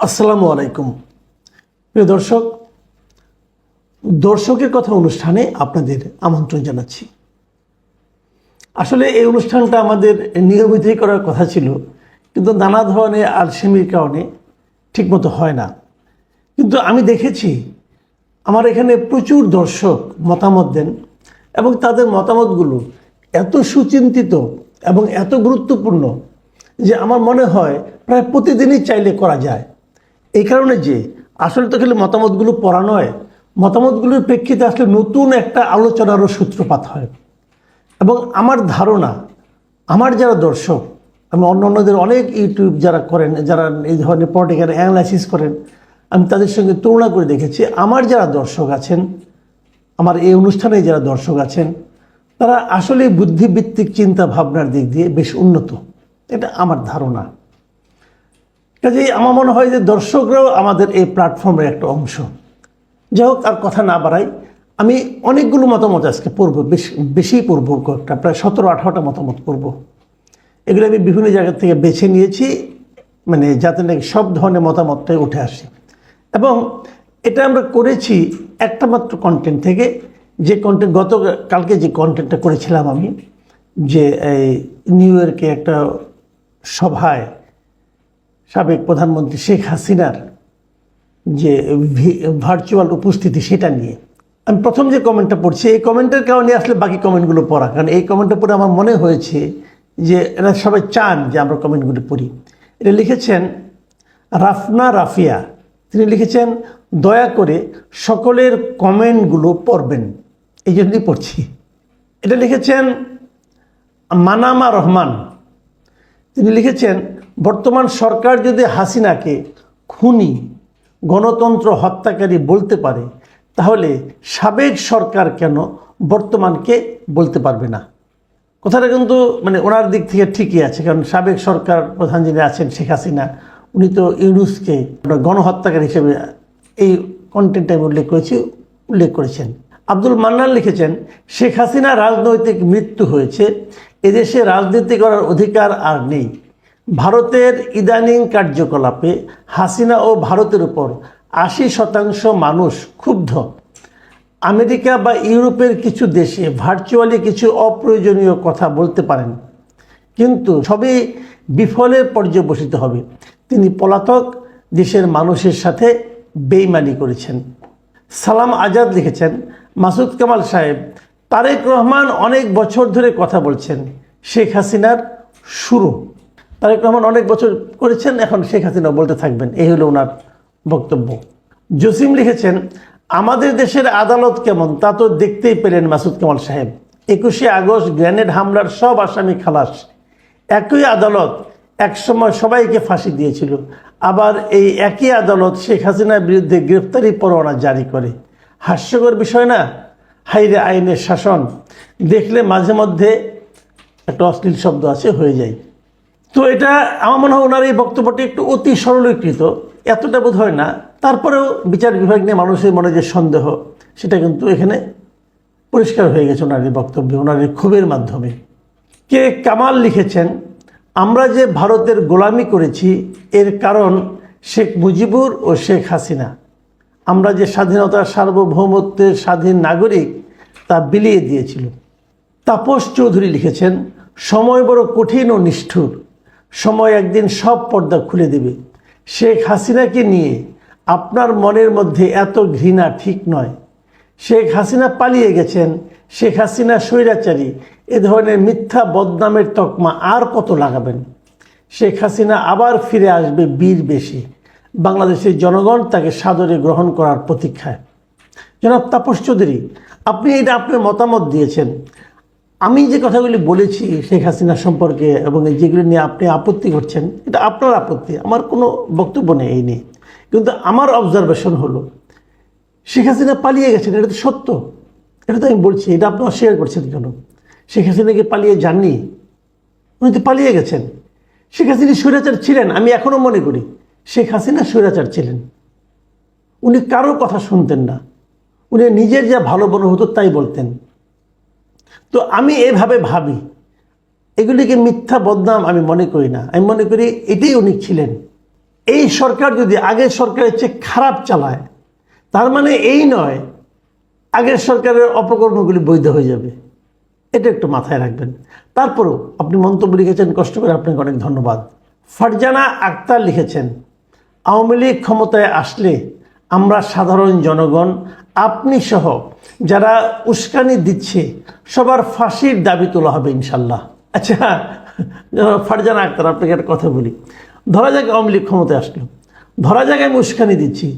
আসসালামু আলাইকুম প্রিয় দর্শক, দর্শকের কথা অনুষ্ঠানে আপনাদের আমন্ত্রণ জানাচ্ছি। আসলে এই অনুষ্ঠানটা আমাদের নিয়মিতই করার কথা ছিল, কিন্তু নানা ধরনের আলসেমির কারণে ঠিকমতো হয় না। কিন্তু আমি দেখেছি আমার এখানে প্রচুর দর্শক মতামত দেন এবং তাদের মতামতগুলো এত সুচিন্তিত এবং এত গুরুত্বপূর্ণ যে আমার মনে হয় প্রায় প্রতিদিনই চাইলে করা যায়। এই কারণে যে আসলে তো খালি মতামতগুলো পড়া নয়, মতামতগুলোর প্রেক্ষিতে আসলে নতুন একটা আলোচনারও সূত্রপাত হয়। এবং আমার ধারণা, আমার যারা দর্শক, আমি অন্যদের অনেক ইউটিউব যারা করেন, যারা এই ধরনের পলিটিক্যাল অ্যানালাইসিস করেন, আমি তাদের সঙ্গে তুলনা করে দেখেছি আমার যারা দর্শক আছেন, আমার এই অনুষ্ঠানে যারা দর্শক আছেন, তারা আসলে বুদ্ধিভিত্তিক চিন্তা ভাবনার দিক দিয়ে বেশ উন্নত। এটা আমার ধারণা। কাজেই আমার মনে হয় যে দর্শকরাও আমাদের এই প্ল্যাটফর্মের একটা অংশ। যাই হোক, আর কথা না বাড়াই, আমি অনেকগুলো মতামত আজকে পড়ব, বেশি পড়ব, কয়েকটা প্রায় 17-18টা মতামত পড়ব। এগুলো আমি বিভিন্ন জায়গা থেকে বেছে নিয়েছি, মানে যাতে নাকি সব ধরনের মতামতটাই উঠে আসে। এবং এটা আমরা করেছি একটা মাত্র কন্টেন্ট থেকে, যে কন্টেন্ট কালকে যে কন্টেন্টটা করেছিলাম আমি, যে এই নিউ ইয়র্কে একটা সভায় সাবেক প্রধানমন্ত্রী শেখ হাসিনার যে ভার্চুয়াল উপস্থিতি, সেটা নিয়ে আমি প্রথম যে কমেন্টটা পড়ছি, এই কমেন্টের কারণে আসলে বাকি কমেন্টগুলো পড়া। কারণ এই কমেন্টটা পড়ে আমার মনে হয়েছে যে এরা সবাই চান যে আমরা কমেন্টগুলো পড়ি। এটা লিখেছেন রাফনা রাফিয়া। তিনি লিখেছেন, দয়া করে সকলের কমেন্টগুলো পড়বেন, এই জন্যই পড়ছি। এটা লিখেছেন মানামা রহমান। তিনি লিখেছেন, বর্তমান সরকার যদি হাসিনাকে খুনি, গণতন্ত্র হত্যাকারী বলতে পারে, তাহলে সাবেক সরকার কেন বর্তমানকে বলতে পারবে না? কথাটা কিন্তু মানে ওনার দিক থেকে ঠিকই আছে, কারণ সাবেক সরকার প্রধান যিনি আছেন শেখ হাসিনা, উনি তো ইউনূসকে গণহত্যাকারী হিসেবে এই কন্টেন্টে আমি উল্লেখ করেছেন। আব্দুল মান্নান লিখেছেন, শেখ হাসিনা রাজনৈতিক মৃত্যু হয়েছে, এদেশে রাজনীতি করার অধিকার আর নেই। ভারতের ইদানিং কার্যকলাপে হাসিনা ও ভারতের উপর 80% মানুষ ক্ষুব্ধ। আমেরিকা বা ইউরোপের কিছু দেশে ভার্চুয়ালি কিছু অপ্রয়োজনীয় কথা বলতে পারেন, কিন্তু সবই বিফলে পর্যবসিত হবে। তিনি পলাতক দেশের মানুষের সাথে বেইমানি করেছেন। সালাম আজাদ লিখেছেন, মাসুদ কামাল সাহেব, তারেক রহমান অনেক বছর ধরে কথা বলছেন শেখ হাসিনার শুরু। তারেক রহমান অনেক বছর করেছেন, এখন শেখ হাসিনা বলতে থাকবেন, এই হলো ওনার বক্তব্য। জসিম লিখেছেন, আমাদের দেশের আদালত কেমন তা তো দেখতেই পেলেন মাসুদ কামাল সাহেব। 21শে আগস্ট গ্রেনেড হামলার সব আসামি খালাস। একই আদালত একসময় সবাইকে ফাঁসি দিয়েছিল, আবার এই একই আদালত শেখ হাসিনার বিরুদ্ধে গ্রেফতারি পরোয়ানা জারি করে। হাস্যকর বিষয় না? হাইরে আইনের শাসন। দেখলে মাঝে মধ্যে একটা অশ্লীল শব্দ আছে, হয়ে যায়। তো এটা আমার মনে হয় ওনার এই বক্তব্যটি একটু অতি সরলীকৃত, এতটা বোধ হয় না। তারপরেও বিচার বিভাগ নিয়ে মানুষের মনে যে সন্দেহ, সেটা কিন্তু এখানে পরিষ্কার হয়ে গেছে ওনার এই বক্তব্যে, ওনার এই ক্ষোভের মাধ্যমে। কে কামাল লিখেছেন, আমরা যে ভারতের গোলামি করেছি এর কারণ শেখ মুজিবুর ও শেখ হাসিনা। আমরা যে স্বাধীনতার সার্বভৌমত্বের স্বাধীন নাগরিক তা বিলিয়ে দিয়েছিল। তাপস চৌধুরী লিখেছেন, সময় বড় কঠিন ও নিষ্ঠুর, সময় একদিন সব পর্দা খুলে দেবে। শেখ হাসিনাকে নিয়ে আপনার মনের মধ্যে এত ঘৃণা ঠিক নয়। শেখ হাসিনা পালিয়ে গেছেন, শেখ হাসিনা স্বৈরাচারী, এ ধরনের মিথ্যা বদনামের তকমা আর কত লাগাবেন? শেখ হাসিনা আবার ফিরে আসবে বীর বেশি। বাংলাদেশের জনগণ তাকে সাদরে গ্রহণ করার প্রতীক্ষায়। জনাব তাপস চৌধুরী, আপনি এটা আপনার মতামত দিয়েছেন। আমি যে কথাগুলি বলেছি শেখ হাসিনা সম্পর্কে এবং যেগুলি নিয়ে আপনি আপত্তি করছেন, এটা আপনার আপত্তি, আমার কোনো বক্তব্য নেই এই নিয়ে। কিন্তু আমার অবজারভেশন হলো, শেখ হাসিনা পালিয়ে গেছেন, এটা তো সত্য, এটা তো আমি বলছি। এটা আপনি অস্বীকার করছেন কেন? শেখ হাসিনা কি পালিয়ে যাননি? উনি তো পালিয়ে গেছেন। শেখ হাসিনা স্বৈরাচার ছিলেন, আমি এখনও মনে করি শেখ হাসিনা স্বৈরাচার ছিলেন। উনি কারো কথা শুনতেন না, উনি নিজের যা ভালো মনে হতো তাই বলতেন। তো আমি এভাবে ভাবি, এগুলিকে মিথ্যা বদনাম আমি মনে করি না। আমি মনে করি এটাই উনি ছিলেন, এই সরকার যদি আগের সরকারের চেয়ে খারাপ চালায়, তার মানে এই নয় আগের সরকারের অপকর্মগুলি বৈধ হয়ে যাবে। এটা একটু মাথায় রাখবেন। তারপরেও আপনি মন্তব্য লিখেছেন, কষ্ট করে, আপনাকে অনেক ধন্যবাদ। ফারজানা আক্তার লিখেছেন, আওয়ামী লীগ ক্ষমতায় আসলে আমরা সাধারণ জনগণ, আপনি সহ যারা উস্কানি দিচ্ছে সবার ফাঁসির দাবি তোলা হবে ইনশাল্লাহ। আচ্ছা ফারজানা আক্তার, আপনাকে একটা কথা বলি। ধরা যাক আওয়ামী লীগ ক্ষমতায় আসলো, ধরা যাক আমি উস্কানি দিচ্ছি,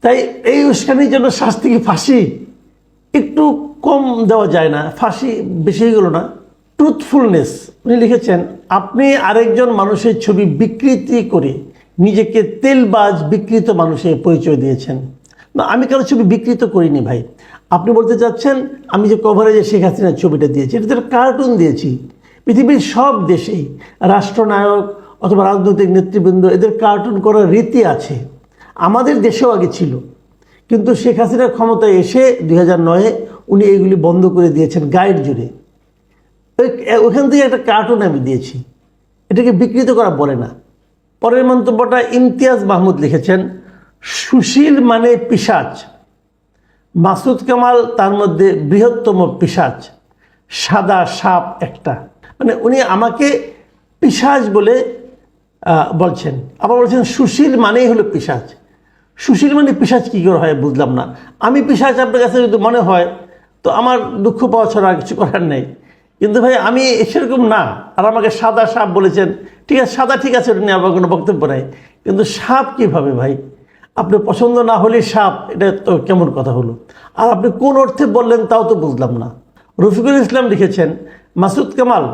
তাই এই উস্কানির জন্য শাস্তি কি ফাঁসি? একটু কম দেওয়া যায় না? ফাঁসি বেশি গেল না? ট্রুথফুলনেস, উনি লিখেছেন, আপনি আরেকজন মানুষের ছবি বিকৃতি করে নিজেকে তেলবাজ বিকৃত মানুষের পরিচয় দিয়েছেন। না, আমি কারো ছবি বিকৃত করিনি ভাই। আপনি বলতে চাচ্ছেন আমি যে কভারেজে শেখ হাসিনার ছবিটা দিয়েছি, এটা তো কার্টুন দিয়েছি। পৃথিবীর সব দেশেই রাষ্ট্রনায়ক অথবা রাজনৈতিক নেতৃবৃন্দ এদের কার্টুন করার রীতি আছে, আমাদের দেশেও আগে ছিল। কিন্তু শেখ হাসিনার ক্ষমতায় এসে 2009-এ উনি এইগুলি বন্ধ করে দিয়েছেন গাইড জুড়ে। ওইখান থেকে একটা কার্টুন আমি দিয়েছি, এটাকে বিকৃত করা বলে না। পরের মন্তব্যটা ইমতিয়াজ মাহমুদ লিখেছেন, সুশীল মানে পিশাচ, মাসুদ কামাল তার মধ্যে বৃহত্তম পিশাচ, সাদা সাপ একটা। মানে উনি আমাকে পিশাচ বলে বলছেন, আবার বলছেন সুশীল মানেই হলো পিশাচ। সুশীল মানে পিশাচ কী করে হয় বুঝলাম না। আমি পিশাচ আপনার কাছে যদি মনে হয় তো আমার দুঃখ পাওয়া ছাড়া আর কিছু করার নেই। কিন্তু ভাই আমি সেরকম না। আর আমাকে সাদা সাপ বলেছেন, ঠিক আছে, সাদা ঠিক আছে, এটা নিয়ে আমার কোনো বক্তব্য নেই। কিন্তু সাপ কীভাবে ভাই? আপনি পছন্দ না হলে সাপ, এটা তো কেমন কথা হলো? আর আপনি কোন অর্থে বললেন তাও তো বুঝলাম না। রফিকুল ইসলাম লিখেছেন, মাসুদ কামাল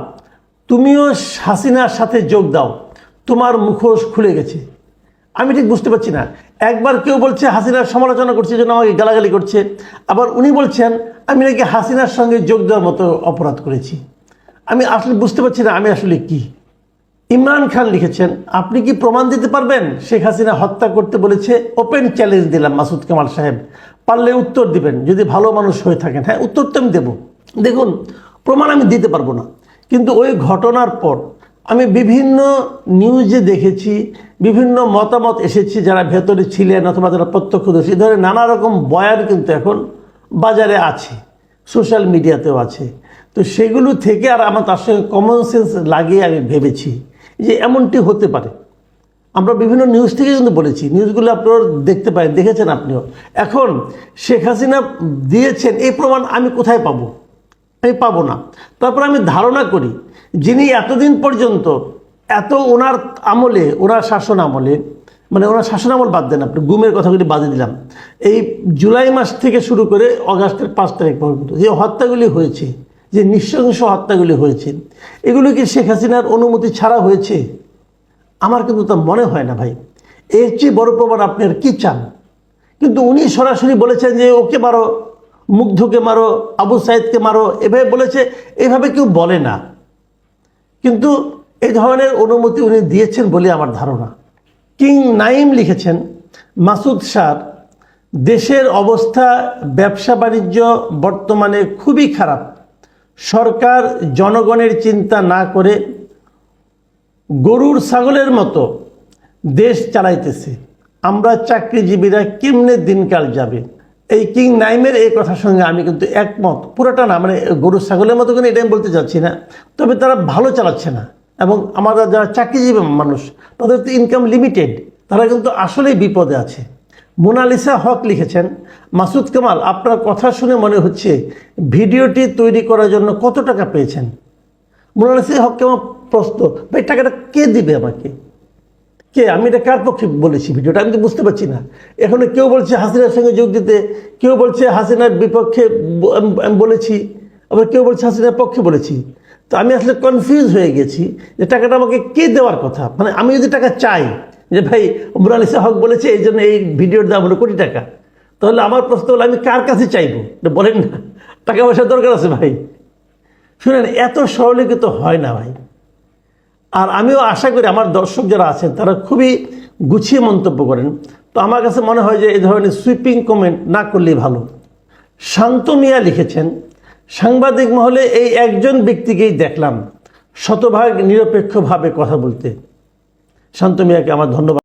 তুমিও হাসিনার সাথে যোগ দাও, তোমার মুখোশ খুলে গেছে। আমি ঠিক বুঝতে পারছি না। একবার কেউ বলছে হাসিনার সমালোচনা করছে, জন্য আমাকে গালাগালি করছে, আবার উনি বলছেন আমি নাকি হাসিনার সঙ্গে যোগ দেওয়ার মতো অপরাধ করেছি। আমি আসলে বুঝতে পারছি না আমি আসলে কি। ইমরান খান লিখেছেন, আপনি কি প্রমাণ দিতে পারবেন শেখ হাসিনা হত্যা করতে বলেছে? ওপেন চ্যালেঞ্জ দিলাম মাসুদ কামাল সাহেব, পারলে উত্তর দিবেন যদি ভালো মানুষ হয়ে থাকেন। হ্যাঁ, উত্তর তো আমি দেবো। দেখুন, প্রমাণ আমি দিতে পারবো না, কিন্তু ওই ঘটনার পর আমি বিভিন্ন নিউজে দেখেছি, বিভিন্ন মতামত এসেছে, যারা ভেতরে ছিলেন অথবা যারা প্রত্যক্ষদর্শী, এই ধরনের নানা রকম বয়ান কিন্তু এখন বাজারে আছে, সোশ্যাল মিডিয়াতেও আছে। তো সেগুলো থেকে আর আমার তার সঙ্গে কমন সেন্স লাগিয়ে আমি ভেবেছি যে এমনটি হতে পারে। আমরা বিভিন্ন নিউজ থেকে কিন্তু বলেছি, নিউজগুলো আপনারা দেখতে পারেন, দেখেছেন আপনিও। এখন শেখ হাসিনা দিয়েছেন এই প্রমাণ আমি কোথায় পাবো? আমি পাবো না। তারপর আমি ধারণা করি যিনি এতদিন পর্যন্ত ওনার আমলে, ওনার শাসন আমলে, মানে ওনার শাসন আমল বাদ দেন, আপনি গুমের কথাগুলি বাদে দিলাম, এই জুলাই মাস থেকে শুরু করে অগাস্টের 5 তারিখ পর্যন্ত যে হত্যাগুলি হয়েছে, যে নৃশংস হত্যাগুলি হয়েছে, এগুলো কি শেখ হাসিনার অনুমতি ছাড়া হয়েছে? আমার কিন্তু তা মনে হয় না ভাই। এর চেয়ে বড় প্রমাণ আপনি আর কী চান? কিন্তু উনি সরাসরি বলেছেন যে ওকে মারো, মুগ্ধকে মারো, আবু সাইদকে মারো, এভাবে বলেছে। এইভাবে কেউ বলে না, কিন্তু এই ধরনের অনুমতি উনি দিয়েছেন বলে আমার ধারণা। কিং নাইম লিখেছেন, মাসুদ স্যার দেশের অবস্থা, ব্যবসা বাণিজ্য বর্তমানে খুবই খারাপ। সরকার জনগণের চিন্তা না করে গরুর ছাগলের মতো দেশ চালাইতেছে। আমরা চাকরিজীবীরা কেমনে দিনকাল যাবে? এই কিং নাইমের এই কথার সঙ্গে আমি কিন্তু একমত, পুরোটা না, মানে গরু ছাগলের মতো করে এটা আমি বলতে চাচ্ছি না, তবে তারা ভালো চালাচ্ছে না। এবং আমাদের যারা চাকরিজীবী মানুষ, তাদের তো ইনকাম লিমিটেড, তারা কিন্তু আসলেই বিপদে আছে। মোনালিসা হক লিখেছেন, মাসুদ কামাল আপনার কথা শুনে মনে হচ্ছে ভিডিওটি তৈরি করার জন্য কত টাকা পেয়েছেন? মোনালিসা হক কেমন প্রশ্ন ভাই, টাকাটা কে দিবে আমাকে? কে? আমি এটা কার পক্ষে বলেছি ভিডিওটা? আমি তো বুঝতে পারছি না। এখানে কেউ বলছে হাসিনার সঙ্গে যোগ দিতে, কেউ বলছে হাসিনার বিপক্ষে আমি বলেছি, আবার কেউ বলছে হাসিনার পক্ষে বলেছি। তো আমি আসলে কনফিউজ হয়ে গেছি যে টাকাটা আমাকে কে দেওয়ার কথা। মানে আমি যদি টাকা চাই যে ভাই মোনালিসা হক বলেছে এই জন্য এই ভিডিওর দাম হলো কোটি টাকা, তাহলে আমার প্রশ্ন হলো আমি কার কাছে চাইবো? বলেন না, টাকা পয়সার দরকার আছে ভাই। শুনেন, এত সরলীকৃত হয় না ভাই। আর আমিও আশা করি আমার দর্শক যারা আছেন তারা খুবই গুছিয়ে মন্তব্য করেন। তো আমার কাছে মনে হয় যে এই ধরনের সুইপিং কমেন্ট না করলেই ভালো। শান্ত মিয়া লিখেছেন, সাংবাদিক মহলে এই একজন ব্যক্তিকেই দেখলাম শতভাগ নিরপেক্ষভাবে কথা বলতে। শান্ত মিয়াকে আমার ধন্যবাদ।